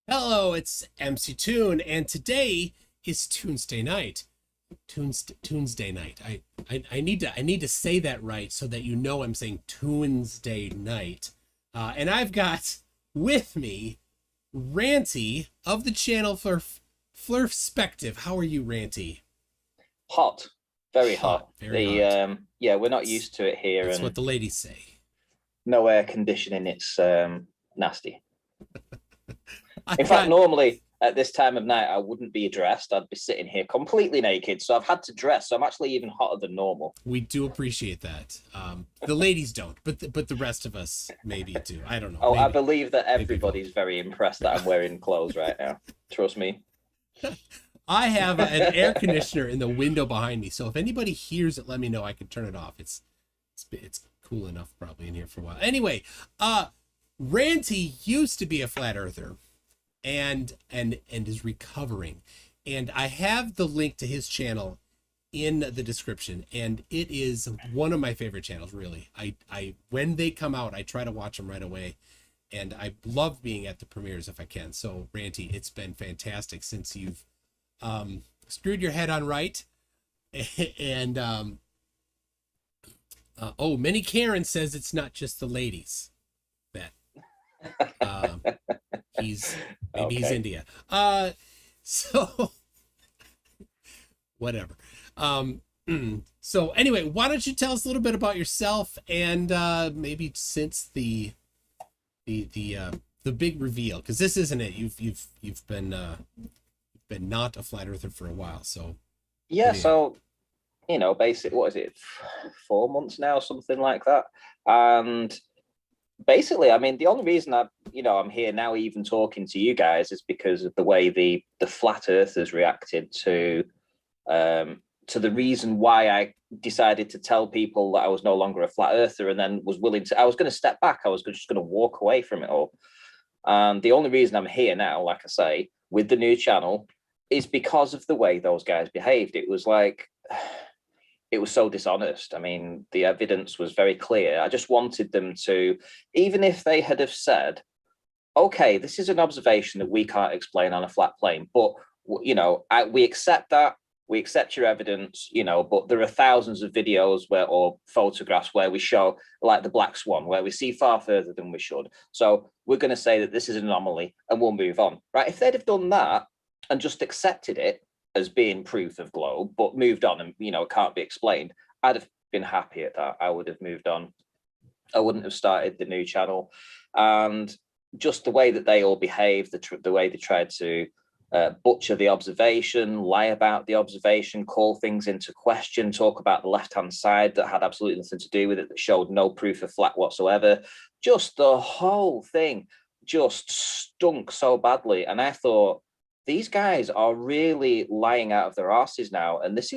Hello, it's MC Toon, and today is Tuesday night. Tuesday night. I need to say that right so that you know I'm saying Tuesday night. And I've got with me Ranty of the channel for Flerfspective. How are you, Ranty? Hot, very Hot, hot. very hot. Yeah, we're not It's used to it here, it's and what the ladies say. no air conditioning. It's nasty. In I've fact, got normally at this time of night, I wouldn't be dressed. I'd be sitting here completely naked. So I've had to dress. So I'm actually even hotter than normal. We do appreciate that. The ladies don't, but the rest of us maybe do. I don't know. Oh, I Maybe believe that maybe both. everybody's very impressed that I'm wearing clothes right now. Trust me. I have an air conditioner in the window behind me, so if anybody hears it, let me know. I can turn it off. It's cool enough probably in here for a while. Anyway, Ranty used to be a flat earther, and is recovering, and I have the link to his channel in the description, and it is one of my favorite channels. Really, I when they come out, I try to watch them right away, and I love being at the premieres if I can. So Ranty, it's been fantastic since you've screwed your head on right. And oh, Many Karen says it's not just the ladies that um he's maybe he's Okay. India. So whatever. um so anyway, why don't you tell us a little bit about yourself, and maybe since the big reveal, because this isn't it. You've been not a flat earther for a while, so Yeah. what do you have? So basic. What is it? 4 months now, something like that. And basically, I mean, the only reason I'm here now, even talking to you guys, is because of the way the flat earthers reacted to the reason why I decided to tell people that I was no longer a flat earther, and then I was going to step back. I was just going to walk away from it all. And the only reason I'm here now, like I say, with the new channel, is because of the way those guys behaved. It was like, it was so dishonest. I mean, the evidence was very clear. I just wanted them to, even if they had have said, okay, this is an observation that we can't explain on a flat plane, but we accept that. We accept your evidence, but there are thousands of videos or photographs where we show, like the black swan, where we see far further than we should. So we're going to say that this is an anomaly and we'll move on, right? If they'd have done that and just accepted it as being proof of globe, but moved on and, it can't be explained, I'd have been happy at that. I would have moved on. I wouldn't have started the new channel. And just the way that they all behaved, the way they tried to butcher the observation, lie about the observation, call things into question, talk about the left-hand side that had absolutely nothing to do with it, that showed no proof of flat whatsoever. Just the whole thing just stunk so badly. And I thought, these guys are really lying out of their asses now. And this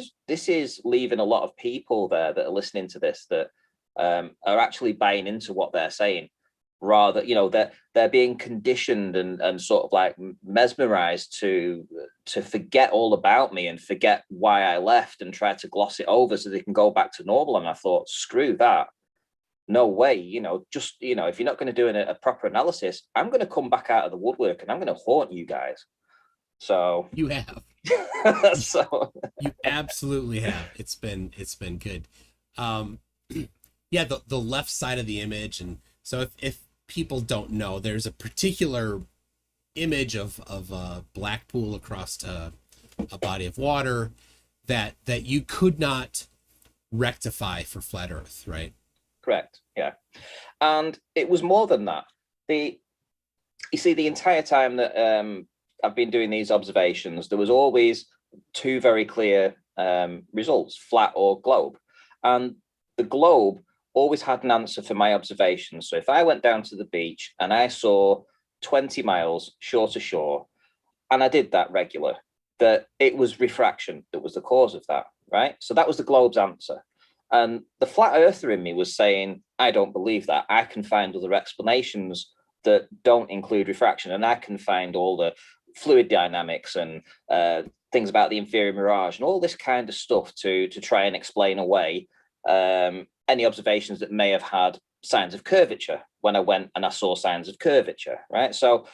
is leaving a lot of people there that are listening to this that are actually buying into what they're saying. Rather, they're being conditioned and sort of like mesmerized to forget all about me and forget why I left and try to gloss it over so they can go back to normal. And I thought, screw that. No way. If you're not going to do a proper analysis, I'm going to come back out of the woodwork and I'm going to haunt you guys. So, You have. so You absolutely have. It's been good. Um, yeah, the left side of the image, and so if people don't know, there's a particular image of a black pool across a body of water that you could not rectify for flat Earth, right? correct. Yeah. And it was more than that. You see, the entire time that I've been doing these observations, there was always two very clear results: flat or globe. And the globe always had an answer for my observations. So if I went down to the beach and I saw 20 miles shore to shore, and I did that regular, that it was refraction that was the cause of that, right? So that was the globe's answer. And the flat earther in me was saying, I don't believe that. I can find other explanations that don't include refraction, and I can find all the fluid dynamics and things about the inferior mirage and all this kind of stuff to try and explain away any observations that may have had signs of curvature when I went and I saw signs of curvature, right? So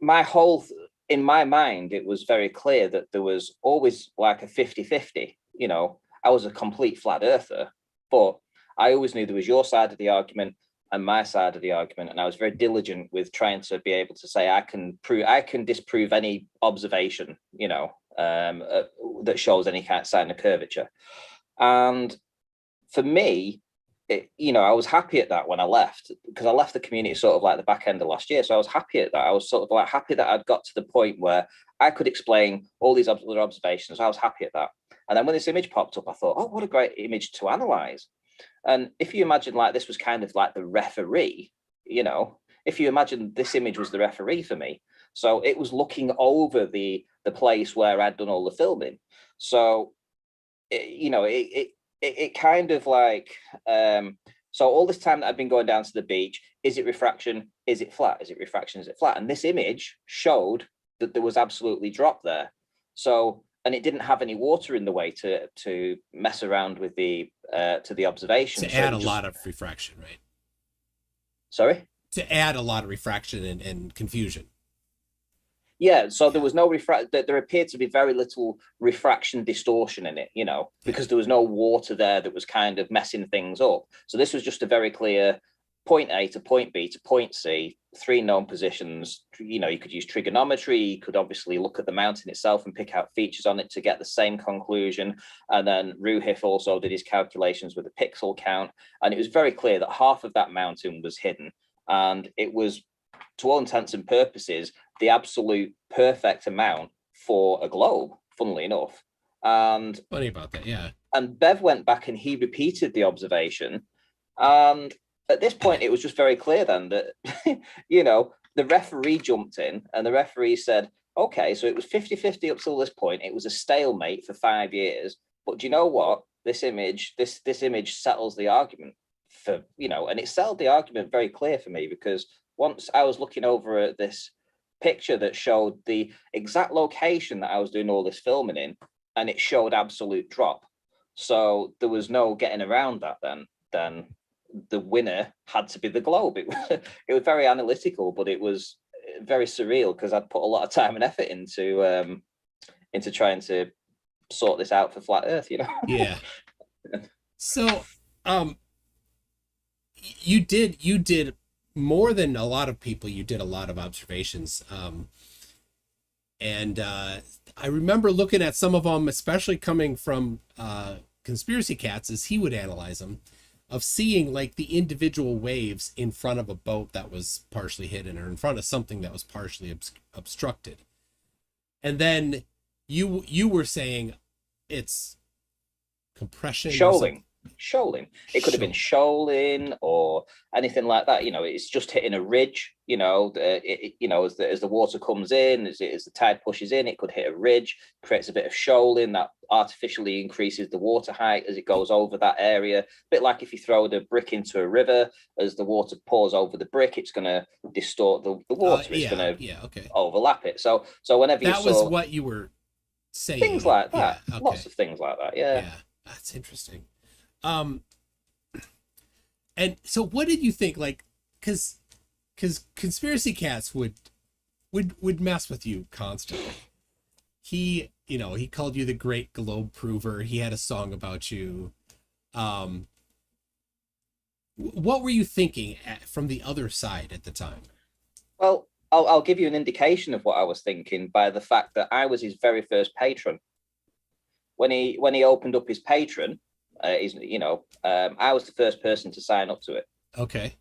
my whole in my mind, it was very clear that there was always like a 50-50. You know, I was a complete flat earther, but I always knew there was your side of the argument and my side of the argument, and I was very diligent with trying to be able to say I can disprove any observation, you know, that shows any kind of sign of curvature. And for me, you know, I was happy at that when I left, because I left the community sort of like the back end of last year. So I was happy at that. I was sort of like happy that I'd got to the point where I could explain all these other observations. I was happy at that. And then when this image popped up, I thought, oh, what a great image to analyze. And if you imagine like this was kind of like the referee, you know, if you imagine this image was the referee for me. So it was looking over the place where I'd done all the filming. So, you know, it kind of like, so all this time that I've been going down to the beach, is it refraction? Is it flat? Is it refraction? Is it flat? And this image showed that there was absolutely drop there. So, and it didn't have any water in the way to mess around with the observation. To add a lot of refraction, right? Sorry? To add a lot of refraction and confusion. Yeah, so there was no there appeared to be very little refraction distortion in it, you know, because there was no water there that was kind of messing things up. So this was just a very clear point A to point B to point C, 3 known positions. You know, you could use trigonometry, you could obviously look at the mountain itself and pick out features on it to get the same conclusion. And then Ruhif also did his calculations with a pixel count. And it was very clear that half of that mountain was hidden. And it was, to all intents and purposes, the absolute perfect amount for a globe, funnily enough. And funny about that, yeah. And Bev went back and he repeated the observation. And at this point, it was just very clear then that, you know, the referee jumped in and the referee said, okay, so it was 50-50 up till this point. It was a stalemate for 5 years. But do you know what? This image settles the argument for, you know, and it settled the argument very clear for me, because once I was looking over at this picture that showed the exact location that I was doing all this filming in, and it showed absolute drop. So there was no getting around that then the winner had to be the globe. It was very analytical, but it was very surreal because I'd put a lot of time and effort into trying to sort this out for flat Earth, you know. Yeah. So you did more than a lot of people. You did a lot of observations, and I remember looking at some of them, especially coming from Conspiracy Cats, as he would analyze them, of seeing like the individual waves in front of a boat that was partially hidden or in front of something that was partially obstructed. And then you were saying it's compression. Shoaling. It could have been shoaling or anything like that. You know, it's just hitting a ridge. You know, you know, as the water comes in, as the tide pushes in, it could hit a ridge, creates a bit of shoaling that artificially increases the water height as it goes over that area. A bit like if you throw the brick into a river, as the water pours over the brick, it's going to distort the water. It's going to overlap it. So whenever that was what you were saying. Things like that. Yeah, okay. Lots of things like that. Yeah, that's interesting. And so what did you think, like, because Conspiracy Cats would mess with you constantly. He called you the Great Globe Prover. He had a song about you. What were you thinking from the other side at the time? Well, I'll give you an indication of what I was thinking by the fact that I was his very first patron. When he opened up his Patreon, I was the first person to sign up to it. Okay.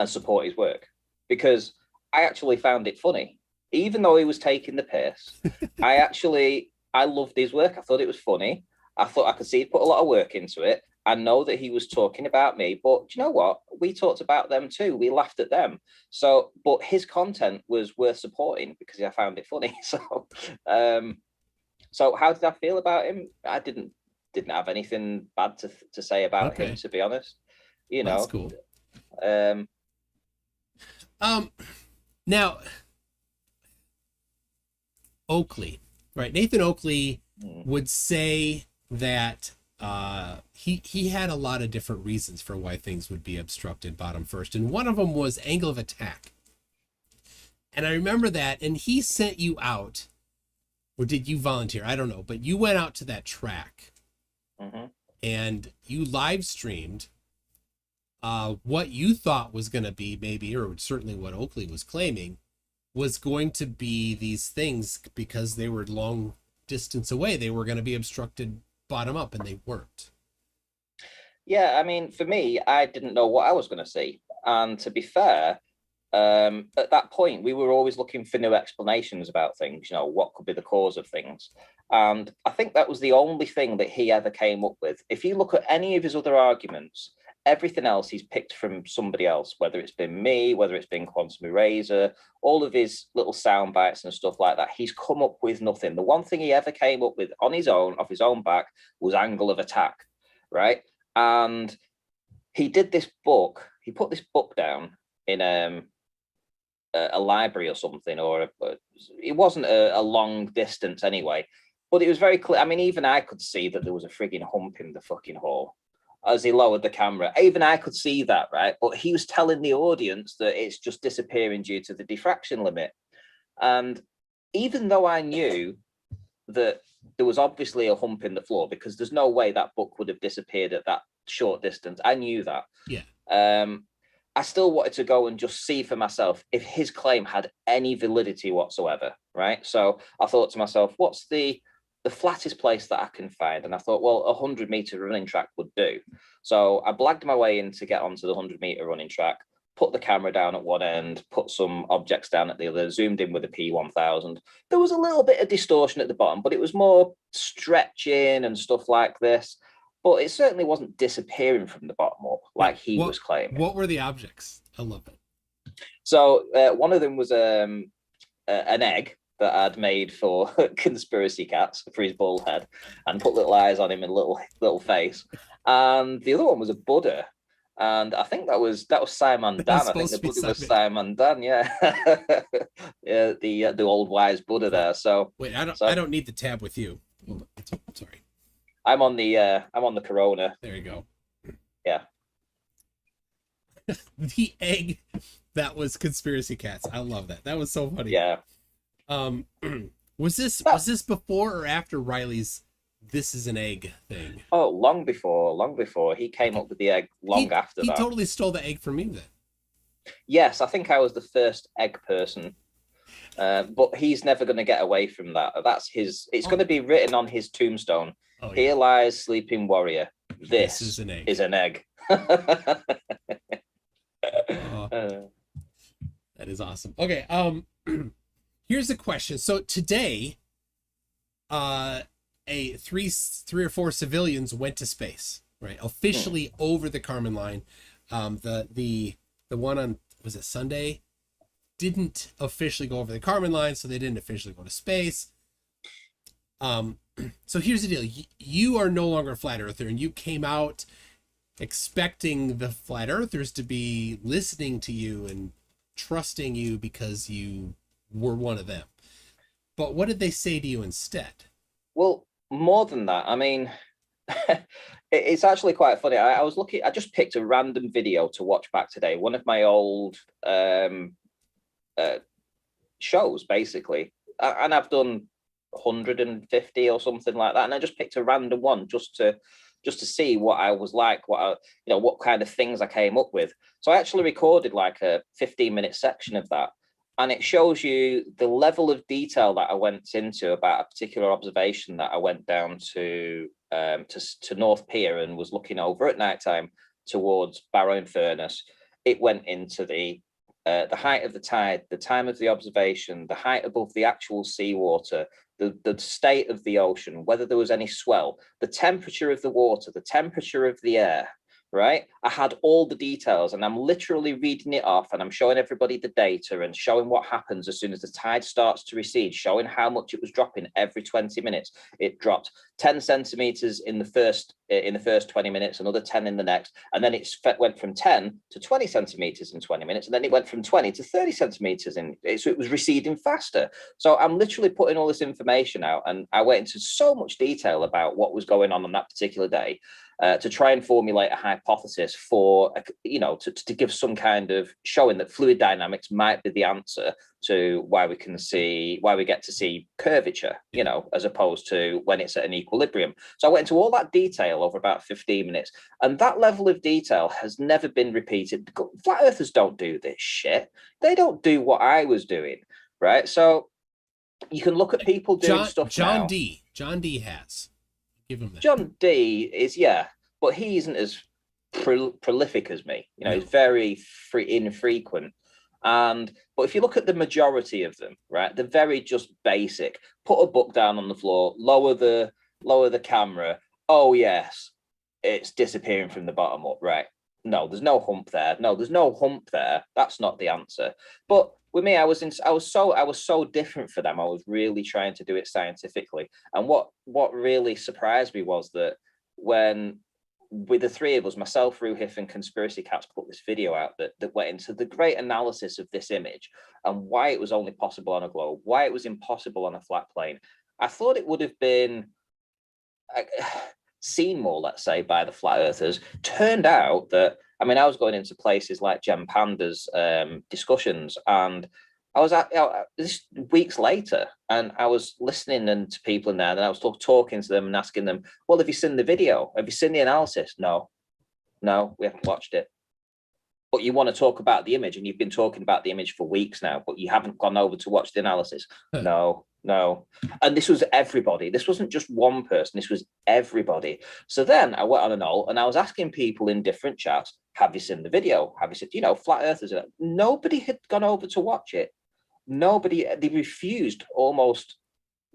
And support his work, because I actually found it funny, even though he was taking the piss. I loved his work. I thought it was funny. I thought I could see he put a lot of work into it. I know that he was talking about me, but do you know what? We talked about them too. We laughed at them. So, but his content was worth supporting because I found it funny. So how did I feel about him? I didn't have anything bad to say about him, to be honest. You know, that's cool. Now Oakley, right? Nathan Oakley would say that he had a lot of different reasons for why things would be obstructed bottom first, and one of them was angle of attack. And I remember that, and he sent you out, or did you volunteer? I don't know, but you went out to that track and you live streamed what you thought was going to be maybe, or certainly what Oakley was claiming, was going to be these things because they were long distance away. They were going to be obstructed bottom up, and they weren't. Yeah, I mean, for me, I didn't know what I was going to see. And to be fair, at that point, we were always looking for new explanations about things, you know, what could be the cause of things. And I think that was the only thing that he ever came up with. If you look at any of his other arguments, everything else he's picked from somebody else, whether it's been me, whether it's been Quantum Eraser, all of his little sound bites and stuff like that, he's come up with nothing. The one thing he ever came up with on his own, off his own back, was angle of attack, right? And he did this book, he put this book down in a library or something, or it wasn't a long distance anyway, but it was very clear. I mean, even I could see that there was a frigging hump in the fucking hole as he lowered the camera. Even I could see that, right? But he was telling the audience that it's just disappearing due to the diffraction limit. And even though I knew that there was obviously a hump in the floor, because there's no way that book would have disappeared at that short distance, I knew that. Yeah. I still wanted to go and just see for myself if his claim had any validity whatsoever, right? So I thought to myself, what's the flattest place that I can find? And I thought, well, a 100-meter running track would do. So I blagged my way in to get onto the 100-meter running track, put the camera down at one end, put some objects down at the other, zoomed in with a P1000. There was a little bit of distortion at the bottom, but it was more stretching and stuff like this. But it certainly wasn't disappearing from the bottom up like he was claiming. What were the objects? I love it. So one of them was an egg that I'd made for Conspiracy Cats for his bald head, and put little eyes on him and little face. And the other one was a Buddha, and I think that was Simon Dan. I think the Buddha was Simon Dan. Yeah, yeah, the old wise Buddha there. So wait, I don't need the tab with you. Sorry. I'm on the Corona. There you go. Yeah. The egg that was Conspiracy Cats. I love that. That was so funny. Yeah. Was this before or after Riley's "this is an egg" thing? Oh, long before. He came up with the egg after that. He totally stole the egg from me then. Yes, I think I was the first egg person. But he's never going to get away from that. That's his. It's going to be written on his tombstone. Oh, yeah. Here lies sleeping warrior. This is an egg. That is awesome. Okay. Here's a question. So today, three or four civilians went to space, right? Officially over the Kármán line. The one on, was it Sunday? Didn't officially go over the Kármán line, so they didn't officially go to space. So here's the deal. You are no longer a flat earther, and you came out expecting the flat earthers to be listening to you and trusting you because you were one of them. But what did they say to you instead? Well, more than that, I mean, it's actually quite funny. I just picked a random video to watch back today, one of my old shows, basically, and I've done 150 or something like that, and I just picked a random one just to see what I was like, what kind of things I came up with. So I actually recorded like a 15-minute section of that, and it shows you the level of detail that I went into about a particular observation that I went down to North Pier and was looking over at nighttime towards Barrow in Furness. It went into the height of the tide, the time of the observation, the height above the actual seawater, the state of the ocean, whether there was any swell, the temperature of the water, the temperature of the air, right? I had all the details, and I'm literally reading it off, and I'm showing everybody the data and showing what happens as soon as the tide starts to recede, showing how much it was dropping every 20 minutes. It dropped 10 centimeters in the first 20 minutes, another 10 in the next, and then it went from 10 to 20 centimeters in 20 minutes, and then it went from 20 to 30 centimeters so it was receding faster. So I'm literally putting all this information out, and I went into so much detail about what was going on that particular day. to try and formulate a hypothesis for, to give some kind of showing that fluid dynamics might be the answer to why we get to see curvature, as opposed to when it's at an equilibrium. So I went into all that detail over about 15 minutes, and that level of detail has never been repeated. Flat earthers don't do this shit. They don't do what I was doing, right? So you can look at people doing stuff John now. John D has. Give him that. John D is, but he isn't as prolific as me. No. He's very infrequent. But if you look at the majority of them, right, they're very just basic. Put a book down on the floor, lower the camera. Oh yes, it's disappearing from the bottom up, right? No, there's no hump there. No, there's no hump there. That's not the answer. But with me, I was so different for them. I was really trying to do it scientifically. And what really surprised me was that when, with the three of us, myself, Ruhif, and Conspiracy Cats, put this video out that went into the great analysis of this image and why it was only possible on a globe, why it was impossible on a flat plane. I thought it would have been seen more, let's say, by the flat earthers. Turned out that, I was going into places like Jem Panda's discussions, and I was this weeks later, and I was listening to people in there, and I was talking to them and asking them, well, have you seen the video? Have you seen the analysis? No, we haven't watched it. But you want to talk about the image, and you've been talking about the image for weeks now, but you haven't gone over to watch the analysis. No. And this was everybody. This wasn't just one person. This was everybody. So then I went on an alt, and I was asking people in different chats, have you seen the video? Have you seen, flat earthers? Nobody had gone over to watch it. Nobody, they refused almost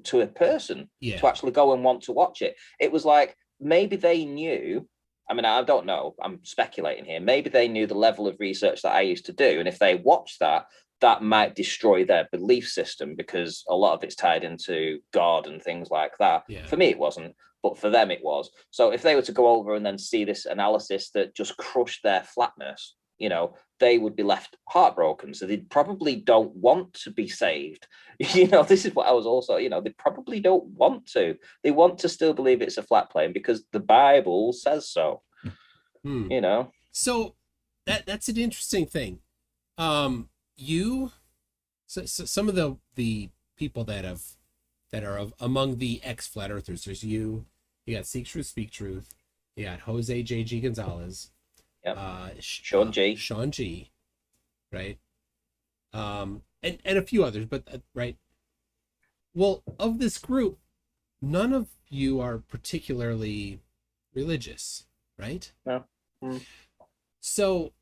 to a person to actually go and want to watch it. It was like, maybe they knew, I don't know, I'm speculating here. Maybe they knew the level of research that I used to do. And if they watched that might destroy their belief system, because a lot of it's tied into God and things like that. Yeah. For me, it wasn't, but for them, it was. So if they were to go over and then see this analysis that just crushed their flatness, they would be left heartbroken. So they probably don't want to be saved. This is what I was also, they probably don't want to. They want to still believe it's a flat plane because the Bible says so. So that's an interesting thing. So some of the people that are among the ex-flat earthers, there's you got Seek Truth, Speak Truth, you got Jose J.G. Gonzalez, Shawn G, right? And a few others, but right. Well, of this group, none of you are particularly religious, right? No. Mm. So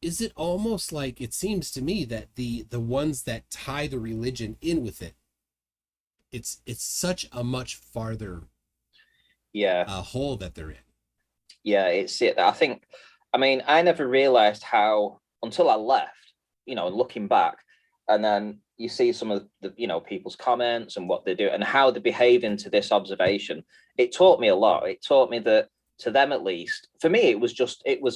is it almost like, it seems to me that the ones that tie the religion in with it's such a much farther hole that they're in. Yeah, it's it. I think, I never realized how, until I left, looking back, and then you see some of the, people's comments and what they do and how they behave into this observation. It taught me a lot. It taught me that, to them at least, for me, it was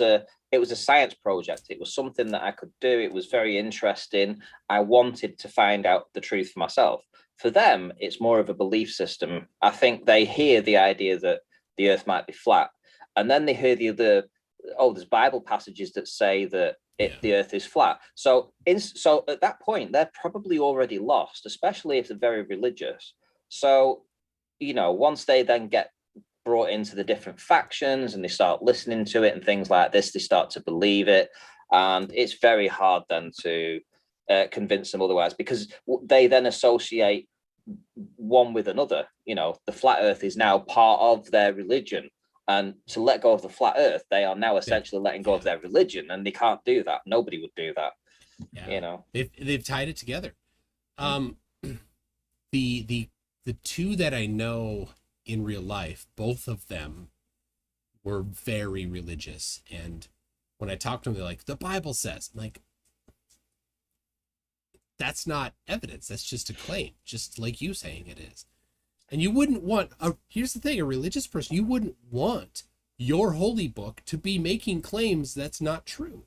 a science project. It was something that I could do. It was very interesting. I wanted to find out the truth for myself. For them, it's more of a belief system. I think they hear the idea that the earth might be flat, and then they hear there's Bible passages that say that the earth is flat. So at that point, they're probably already lost, especially if they're very religious. So, once they then get brought into the different factions and they start listening to it and things like this, they start to believe it. And it's very hard then to convince them otherwise, because they then associate one with another. The flat earth is now part of their religion. And to let go of the flat earth, they are now essentially letting go of their religion, and they can't do that. Nobody would do that. Yeah. They've tied it together. The two that I know in real life, both of them were very religious, and when I talked to them, they're like, the Bible says. I'm like, that's not evidence. That's just a claim, just like you saying it is. And you wouldn't want, here's the thing, a religious person, you wouldn't want your holy book to be making claims that's not true.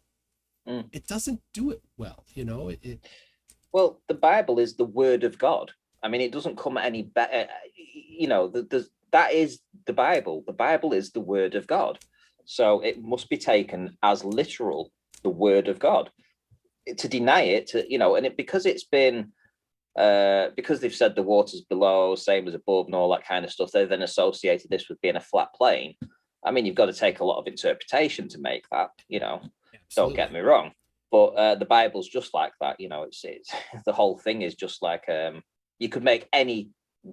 It doesn't do it well, Well, the Bible is the word of God. It doesn't come any better. that is the Bible. The Bible is the word of God. So it must be taken as literal, the word of God. To deny it, and because it's been, because they've said the water's below, same as above, and all that kind of stuff, they've then associated this with being a flat plane. I mean, you've got to take a lot of interpretation to make that, Absolutely. Don't get me wrong. But the Bible's just like that, it's the whole thing is just like, you could make any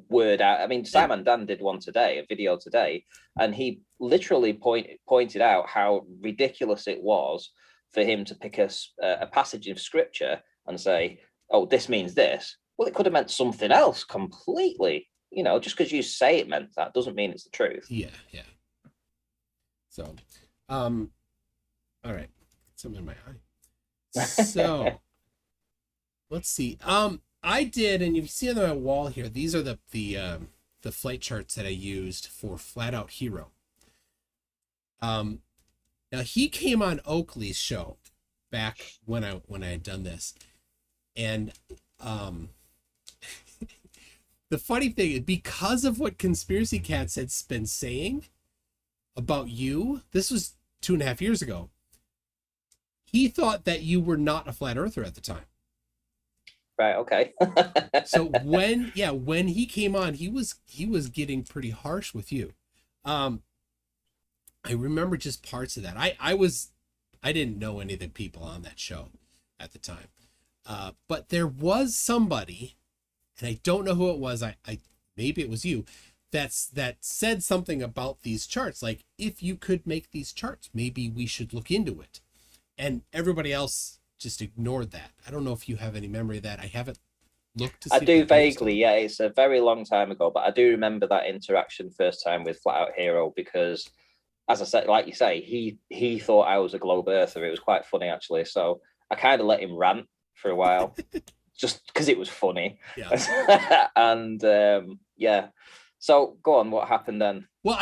word out. I mean, Simon Dan did one today, a video today, and he literally pointed out how ridiculous it was for him to pick a passage of scripture and say, oh, this means this. Well, it could have meant something else completely. Just because you say it meant that doesn't mean it's the truth. Yeah. So, all right, something in my eye. So, let's see. I did, and you see on my wall here, these are the flight charts that I used for Flat Out Hero. Now he came on Oakley's show back when I had done this, and the funny thing is, because of what Conspiracy Cats had been saying about you, this was 2.5 years ago. He thought that you were not a flat earther at the time. Right. Okay. So when he came on, he was getting pretty harsh with you. I remember just parts of that. I didn't know any of the people on that show at the time. But there was somebody, and I don't know who it was. I maybe it was you that said something about these charts. Like, if you could make these charts, maybe we should look into it. And everybody else just ignored that. I don't know if you have any memory of that. I haven't looked to see. I do vaguely, yeah. It's a very long time ago, but I do remember that interaction first time with Flat Out Hero, because, as I said, like you say, he thought I was a globe earther. It was quite funny, actually. So I kind of let him rant for a while, just because it was funny. Yeah. And yeah. So go on. What happened then? Well,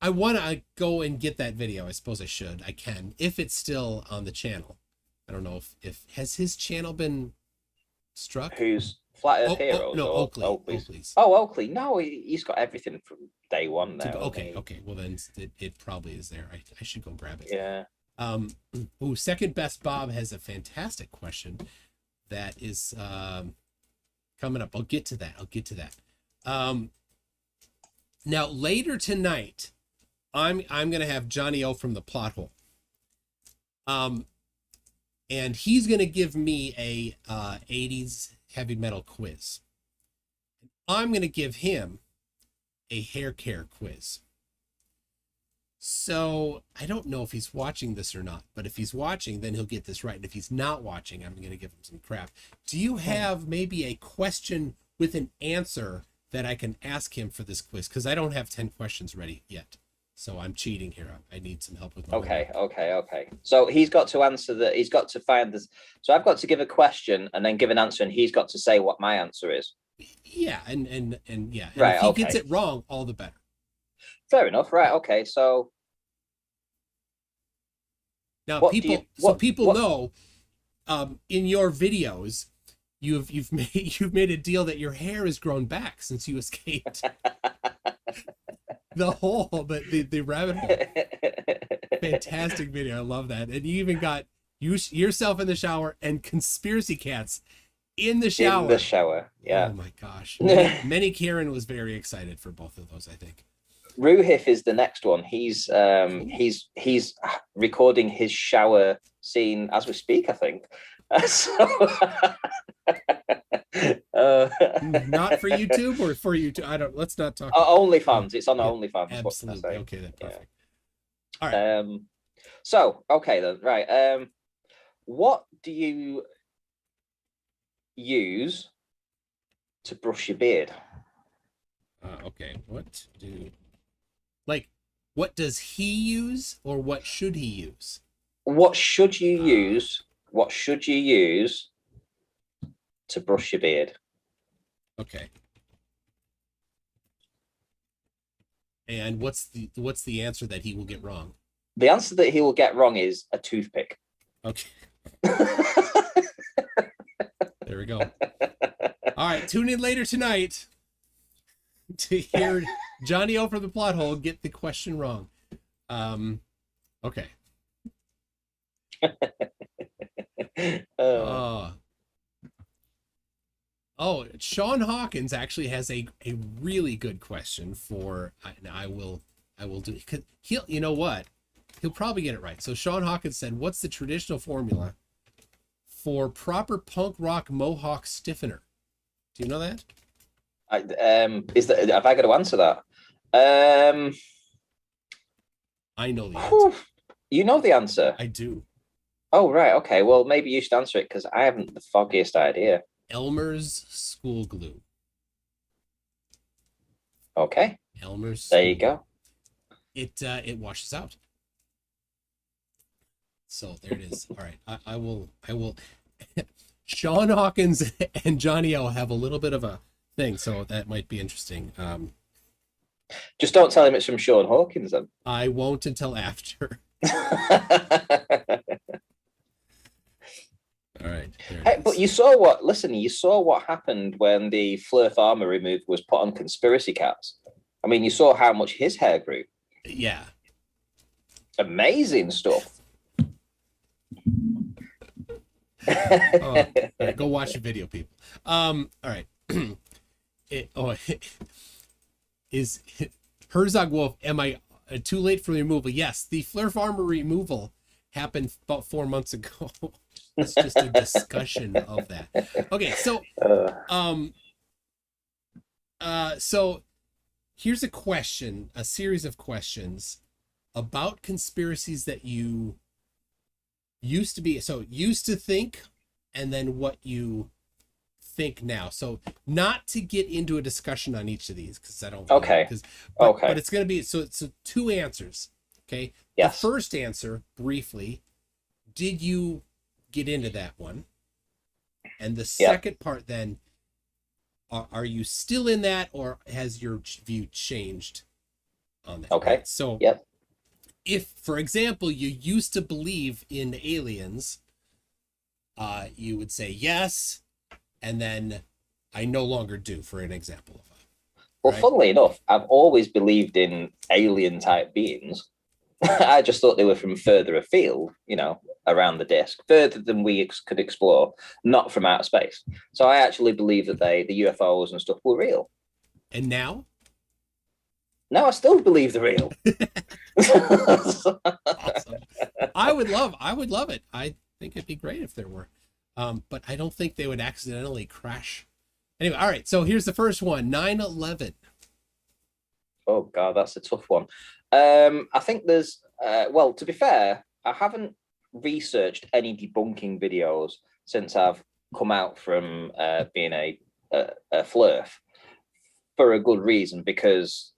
I want to go and get that video. I suppose I should. I can, if it's still on the channel. I don't know if has his channel been struck? Who's Flat Earth Heroes? No, Oakley's. Oh, Oakley. No, he's got everything from day one now. Okay. Well, then it probably is there. I should go grab it. Yeah. Second Best Bob has a fantastic question that is coming up. I'll get to that. Now later tonight, I'm gonna have Johnny O from the Plot Hole. And he's gonna give me a 80s heavy metal quiz. I'm gonna give him a hair care quiz. So I don't know if he's watching this or not, but if he's watching, then he'll get this right. And if he's not watching, I'm gonna give him some crap. Do you have maybe a question with an answer that I can ask him for this quiz? Because I don't have 10 questions ready yet. So I'm cheating here. I need some help with my Okay. So he's got to answer that. He's got to find this. So I've got to give a question and then give an answer, and he's got to say what my answer is. Yeah, and yeah. And right. if he gets it wrong, all the better. Fair enough. Right. Okay. So now people know, in your videos, you've made a deal that your hair has grown back since you escaped the rabbit hole. Fantastic video. I love that. And you even got yourself in the shower and Conspiracy Cats in the shower. In the shower, yeah. Oh my gosh. Many Karen was very excited for both of those, I think. Ruhif is the next one. He's recording his shower scene as we speak, I think. Not for YouTube or for YouTube? Let's not talk. OnlyFans. It's on OnlyFans. Absolutely. Okay, then perfect. Yeah. All right. So okay then. Right. What do you use to brush your beard? Okay. What does he use, or what should he use? What should you use? What should you use to brush your beard? Okay. And what's the answer that he will get wrong? The answer that he will get wrong is a toothpick. Okay. There we go. All right, tune in later tonight. to hear Johnny O from the plot hole get the question wrong. Okay. Oh, Shawn Hawkins actually has a really good question for, and I will do, because he'll, you know what? He'll probably get it right. So Shawn Hawkins said, what's the traditional formula for proper punk rock mohawk stiffener? Do you know that? Have I got to answer that? I know the answer. You know the answer. I do. Oh, right. Okay. Well, maybe you should answer it because I haven't the foggiest idea. Elmer's school glue. Okay. Elmer's. There you go. It washes out. So there it is. All right. I will. Shawn Hawkins and Johnny O have a little bit of a thing, so that might be interesting. Just don't tell him it's from Shawn Hawkins then. I won't until after. All right. Hey, but you saw what happened when the Flerf armor remover was put on conspiracy caps. I mean, you saw how much his hair grew. Yeah. Amazing stuff. Oh, right, go watch the video, people. All right. Is Herzog Wolf, am I too late for the removal? Yes, the Flerf armor removal happened about 4 months ago. It's just a discussion of that. Okay, so so here's a series of questions about conspiracies that you used to think, and then what you think now. So not to get into a discussion on each of these, because I don't. Okay. But it's going to be so 2 answers. Okay. Yes. The first answer, briefly, did you get into that one? And the second part, then, are you still in that, or has your view changed on that? Okay. Right? So if, for example, you used to believe in aliens, you would say yes, and then I no longer do, for an example of that. Well, funnily enough, I've always believed in alien type beings. I just thought they were from further afield, around the disk, further than we could explore, not from outer space. So I actually believe that the UFOs and stuff were real. And now? No, I still believe they're real. Awesome. I would love it. I think it'd be great if there were. But I don't think they would accidentally crash. Anyway, all right. So here's the first one, 9/11. Oh God, that's a tough one. I think there's, well, to be fair, I haven't researched any debunking videos since I've come out from being a Flerf, for a good reason, because,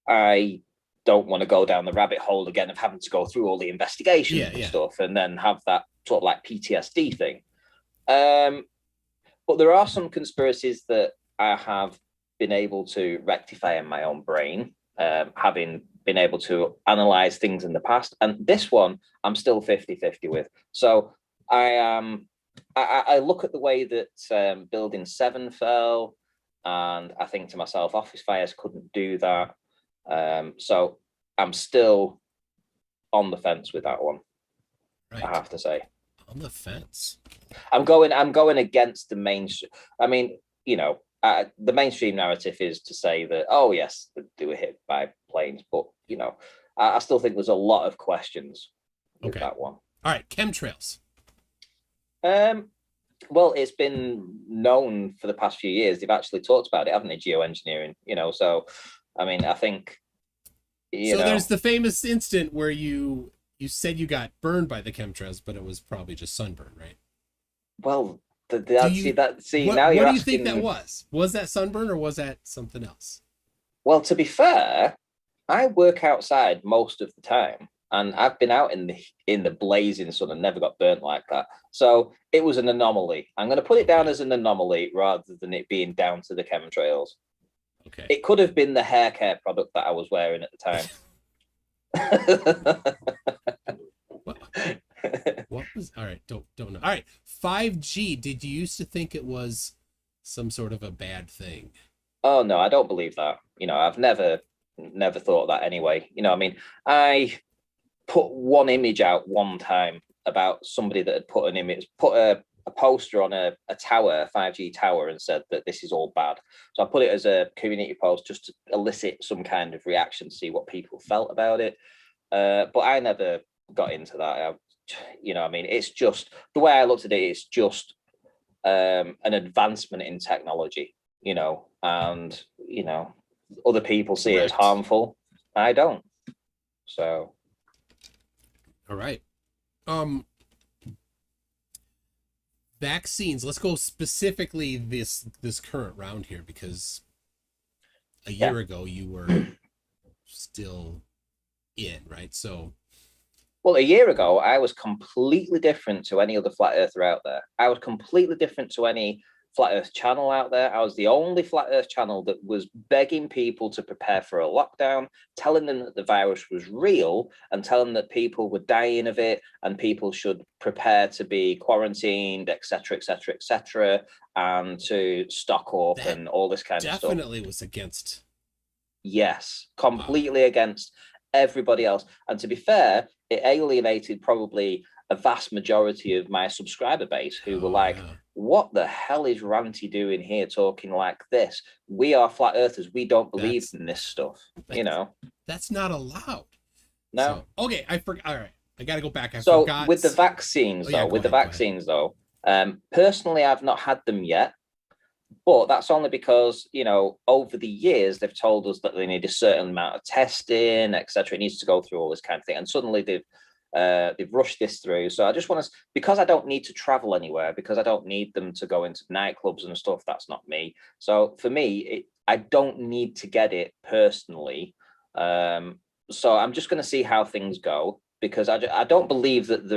I don't want to go down the rabbit hole again of having to go through all the investigations and stuff, and then have that sort of like PTSD thing. But there are some conspiracies that I have been able to rectify in my own brain, having been able to analyze things in the past. And this one, I'm still 50-50 with. So I look at the way that Building 7 fell, and I think to myself, office fires couldn't do that. So I'm still on the fence with that one. Right. I have to say. On the fence. I'm going against the mainstream. I mean, the mainstream narrative is to say that, oh yes, they were hit by planes, but I still think there's a lot of questions with that one. All right, chemtrails. Well, it's been known for the past few years. They've actually talked about it, haven't they? Geoengineering, so I mean, I think there's the famous incident where you said you got burned by the chemtrails, but it was probably just sunburn, right? Well, what now you're asking, do you think that was? Was that sunburn or was that something else? Well, to be fair, I work outside most of the time, and I've been out in the blazing sun and never got burnt like that. So it was an anomaly. I'm going to put it down as an anomaly rather than it being down to the chemtrails. Okay. It could have been the hair care product that I was wearing at the time. What was all right? Don't know. All right, 5G. Did you used to think it was some sort of a bad thing. Oh no, I don't believe that. I've never thought that anyway. I mean, I put one image out one time about somebody that had put a poster on a tower, a 5G tower, and said that this is all bad. So I put it as a community post just to elicit some kind of reaction, see what people felt about it. But I never got into that. I mean, it's just the way I looked at it. It's just an advancement in technology, and other people see it as harmful. I don't. So, all right. Vaccines. Let's go specifically this current round here, because a year ago you were still in, right? So, well, a year ago I was completely different to any other flat earther out there. I was completely different to any flat earth channel out there. I was the only flat earth channel that was begging people to prepare for a lockdown, telling them that the virus was real, and telling them that people were dying of it and people should prepare to be quarantined, etc., etc., etc., and to stock up that and all this kind of stuff. Definitely was against. Yes, completely against everybody else. And to be fair, it alienated probably a vast majority of my subscriber base who were like, what the hell is Ranty doing here talking like this? We are flat earthers. We don't believe in this stuff. That's not allowed. No. So, okay, I forgot. All right, I got to go back. I so forgot. With the vaccines, personally, I've not had them yet. But that's only because, over the years, they've told us that they need a certain amount of testing, etc. It needs to go through all this kind of thing. And suddenly they've rushed this through. So I just want to, because I don't need to travel anywhere, because I don't need them to go into nightclubs and stuff. That's not me. So for me, I don't need to get it personally. So I'm just going to see how things go, because I don't believe that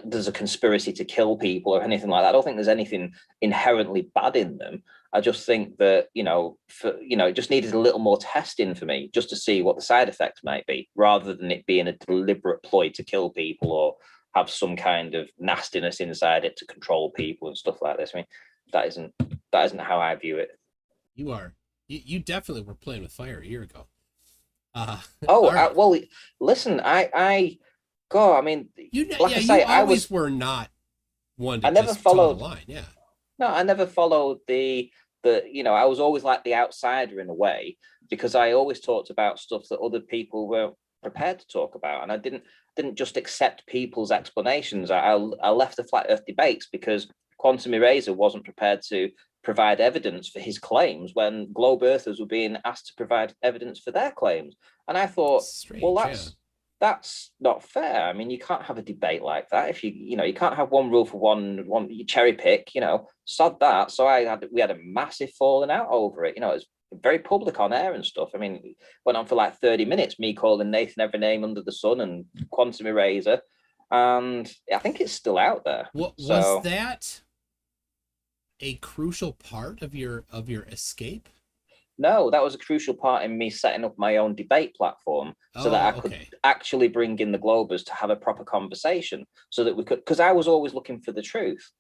there's a conspiracy to kill people or anything like that. I don't think there's anything inherently bad in them. I just think that, it just needed a little more testing for me just to see what the side effects might be, rather than it being a deliberate ploy to kill people or have some kind of nastiness inside it to control people and stuff like this. I mean, that isn't how I view it. You definitely were playing with fire a year ago. Well, listen, God, I mean, you always were not one to just toe the line. Yeah. No, I never followed I was always like the outsider in a way, because I always talked about stuff that other people were prepared to talk about, and I didn't just accept people's explanations. I left the flat earth debates because Quantum Eraser wasn't prepared to provide evidence for his claims when globe earthers were being asked to provide evidence for their claims. And I thought, that's not fair. I mean, you can't have a debate like that. If you can't have one rule for one, you cherry pick, sod that. So we had a massive falling out over it. It was very public on air and stuff. I mean, it went on for like 30 minutes, me calling Nathan every name under the sun and Quantum Eraser. And I think it's still out there. Was that a crucial part of your escape? No, that was a crucial part in me setting up my own debate platform so that I could actually bring in the Globers to have a proper conversation, so that we could, because I was always looking for the truth.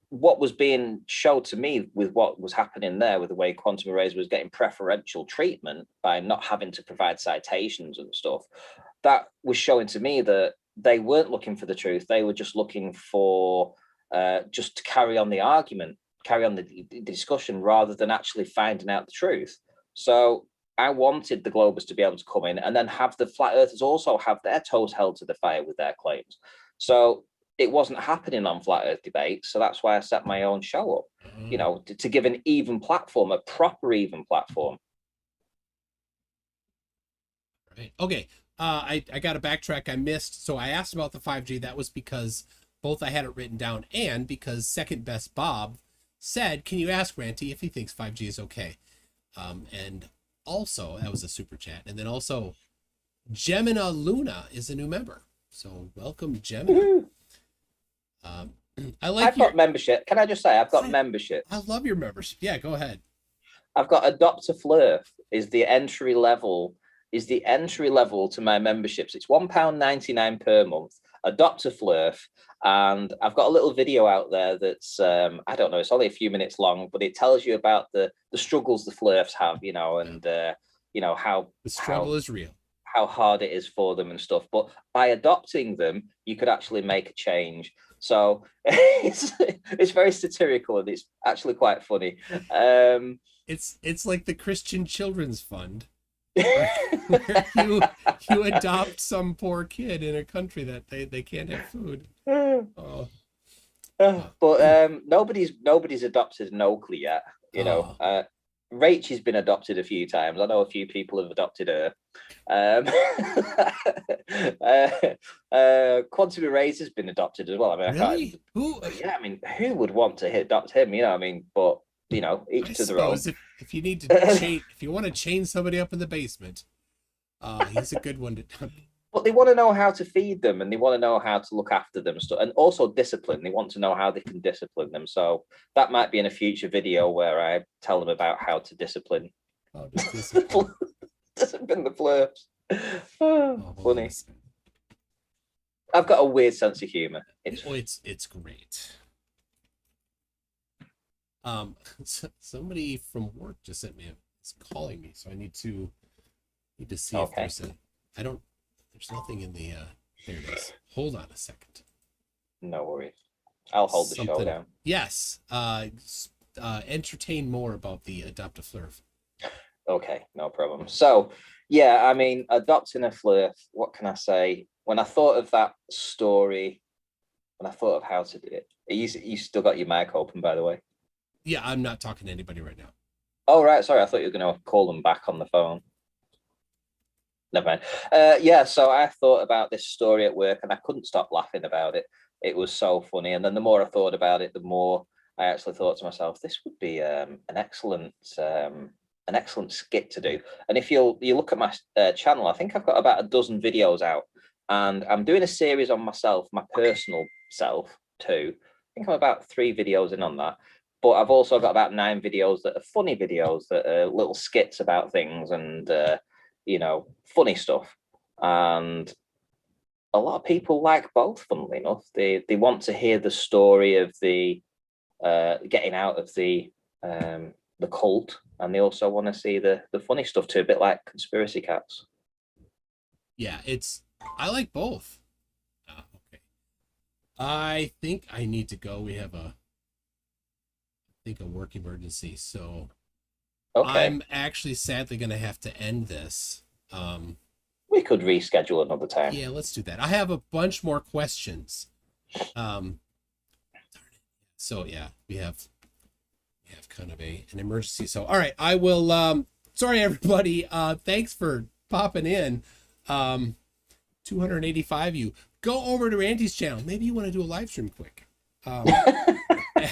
What was being shown to me with what was happening there, with the way Quantum Eraser was getting preferential treatment by not having to provide citations and stuff, that was showing to me that they weren't looking for the truth. They were just looking for just to carry on the argument, carry on the discussion, rather than actually finding out the truth. So I wanted the Globers to be able to come in and then have the flat earthers also have their toes held to the fire with their claims. So it wasn't happening on flat earth debates. So that's why I set my own show up, to give an even platform, a proper even platform. Right. Okay. I got to backtrack. I missed. So I asked about the 5G. That was because both I had it written down and because Second Best Bob said, can you ask Ranty if he thinks 5G is okay? And also, that was a super chat. And then also, Gemina Luna is a new member. So welcome, Gemina. I've got membership. Can I just say, I've got membership. I love your membership. Yeah, go ahead. I've got Adopt a Flerf is the entry level to my memberships. It's £1.99 per month. adopt a Flerf. And I've got a little video out there that's I don't know, it's only a few minutes long, but it tells you about the struggles the Flerfs have, you know, and you know how The struggle is real. how hard it is for them and stuff. But by adopting them, you could actually make a change. So it's very satirical and it's actually quite funny. It's like the Christian Children's Fund, where you adopt some poor kid in a country that they can't have food. Oh. But nobody's adopted an Oakley yet. You know, Rachel's been adopted a few times. I know a few people have adopted her. Quantum Eraser's been adopted as well. I mean, really? Who? Yeah, I mean, who would want to adopt him? You know, I mean, but you know, each to their own. If you need to chain, if you want to chain somebody up in the basement, he's a good one to. But they want to know how to feed them, and they want to know how to look after them, and also discipline. They want to know how they can discipline them. So that might be in a future video where I tell them about how to discipline. Oh, discipline. Discipline the Flerfs. Funny. I've got a weird sense of humor. It's great. Somebody from work just sent me it's calling me, so I need to see if there's there's nothing in the there it is. Hold on a second. No worries. I'll hold the show down. Yes. Entertain more about the Adopt a Flerf. Okay, no problem. So yeah, I mean, adopting a Flerf, what can I say? When I thought of that story, when I thought of how to do it, you still got your mic open, by the way? Yeah, I'm not talking to anybody right now. Oh, right. Sorry, I thought you were going to call them back on the phone. Never mind. Yeah, so I thought about this story at work and I couldn't stop laughing about it. It was so funny. And then the more I thought about it, the more I actually thought to myself, this would be an excellent skit to do. And if you look at my channel, I think I've got about a dozen videos out. And I'm doing a series on myself, my personal self too. I think I'm about 3 videos in on that. But I've also got about 9 videos that are funny videos, that are little skits about things and, you know, funny stuff. And a lot of people like both, funnily enough. They want to hear the story of the getting out of the cult, and they also want to see the funny stuff too, a bit like Conspiracy Cats. Yeah, I like both. Okay. I think I need to go. We have a work emergency, so okay. I'm actually sadly going to have to end this. We could reschedule another time. Yeah, let's do that. I have a bunch more questions. So yeah, we have kind of an emergency. So all right, I will. Sorry everybody. Thanks for popping in. 285 you. Go over to Ranty's channel. Maybe you want to do a live stream quick.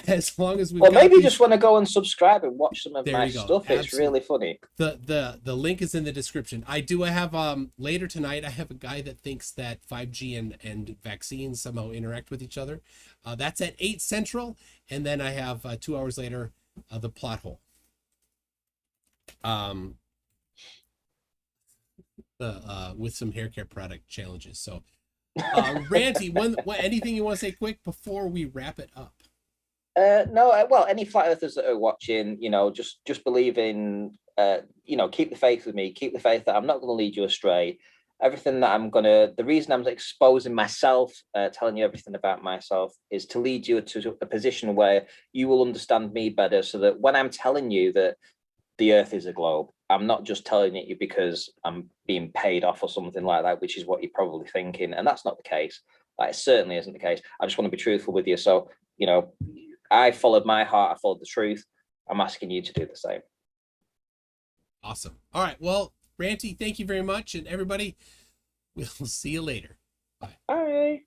As long as we maybe just want to go and subscribe and watch some of my stuff. Absolutely. It's really funny. The link is in the description. I do have later tonight I have a guy that thinks that 5G and vaccines somehow interact with each other. That's at 8 Central, and then I have 2 hours later the plot hole. With some hair care product challenges. So Ranty, anything you want to say quick before we wrap it up? No, well, any flat earthers that are watching, you know, just believe in, you know, keep the faith with me, keep the faith that I'm not going to lead you astray. Everything that the reason I'm exposing myself, telling you everything about myself, is to lead you to a position where you will understand me better, so that when I'm telling you that the earth is a globe, I'm not just telling it you because I'm being paid off or something like that, which is what you're probably thinking. And that's not the case. That certainly isn't the case. I just want to be truthful with you. So, you know, I followed my heart. I followed the truth. I'm asking you to do the same. Awesome. All right. Well, Ranty, thank you very much. And everybody, we'll see you later. Bye. Bye.